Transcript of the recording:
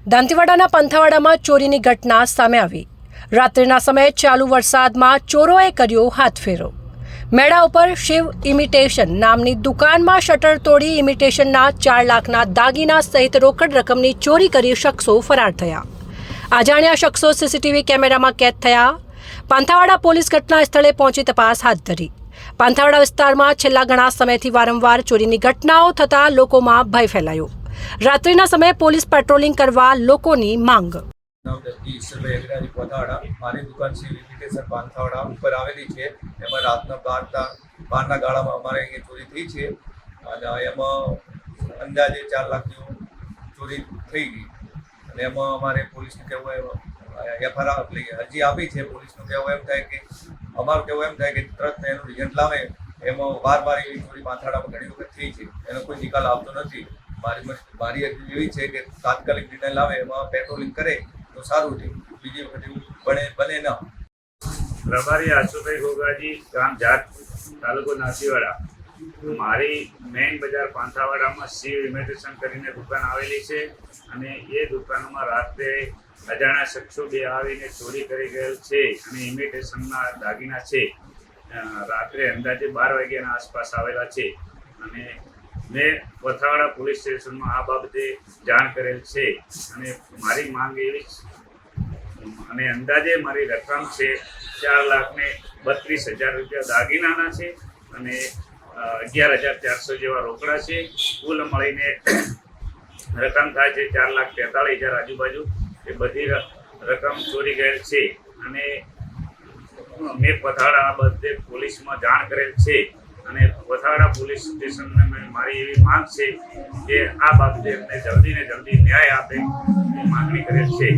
દાંતીવાડાના પંથાવાડામાં ચોરીની ઘટના સામે આવી। રાત્રિના સમયે ચાલુ વરસાદમાં ચોરોએ કર્યો હાથફેરો। મેળા ઉપર શિવ ઇમિટેશન નામની દુકાનમાં શટર તોડી ઇમિટેશનના 4 લાખના દાગીના સહિત રોકડ રકમની ચોરી કરી શખ્સો ફરાર થયા। અજાણ્યા શખ્સો સીસીટીવી કેમેરામાં કેદ થયા। પંથાવાડા પોલીસ ઘટના સ્થળે પહોંચી તપાસ હાથ ધરી। પંથાવાડા વિસ્તારમાં છેલ્લા ઘણા સમયથી વારંવાર ચોરીની ઘટનાઓ થતાં લોકોમાં ભય ફેલાયો। રાત્રિના સમયે પોલીસ પેટ્રોલિંગ કરવા લોકોની માંગ। મારી દુકાન છે ઇમિટેશન પંથાવાડા ઉપર આવેલી છે। એમાં રાતના 12ના ગાળામાં અમારે અહીંયા ચોરી થઈ છે અને એમાં અંદાજે 4 લાખની ચોરી થઈ ગઈ અને એમાં અમારે પોલીસનું કહેવું એફઆઈઆર હજી આપી છે। પોલીસનું કહેવું એમ થાય કે અમારું કહેવું એમ થાય કે તરત એનું રિઝલ્ટ લાવે। એમાં વાર એવી ચોરી પંથાવાડામાં ઘણી વખત થઈ છે, એનો કોઈ નિકાલ આવતો નથી। મારી અરજી એવી છે કે તાત્કાલિક નિર્ણય લાવે, એમાં પેટ્રોલિંગ કરે તો સારું છે। બીજી વખત એવું બને ના। પ્રભારી આશુભાઈ ગોગાજી, ગામ જાત, તાલુકો દાંતીવાડા। મારી મેઇન બજાર પંથાવાડામાં શિવ ઇમિટેશન કરીને દુકાન આવેલી છે અને એ દુકાનમાં રાત્રે અજાણ્યા શખ્સો બે આવીને ચોરી કરી ગયેલ છે અને ઇમિટેશનના દાગીના છે રાત્રે અંદાજે 12 વાગ્યાના આસપાસ આવેલા છે અને મેં પંથાવાડા પોલીસ સ્ટેશનમાં આ બાબતે જાણ કરેલ છે અને મારી માંગ એવી અને અંદાજે મારી રકમ છે 4,32,000 રૂપિયા દાગીનાના છે અને 11,400 જેવા રોકડા છે। કુલ મળીને રકમ થાય છે 4,43,000 આજુબાજુ। એ બધી રકમ ચોરી ગયેલ છે અને મેં પંથાવાડા આ બધે પોલીસમાં જાણ કરેલ છે અને પંથાવાડા પોલીસ સ્ટેશનને મારી એવી માંગ છે કે આ બાબતે અમને જલ્દી ને જલ્દી ન્યાય આપે એ માંગણી કરેલ છે।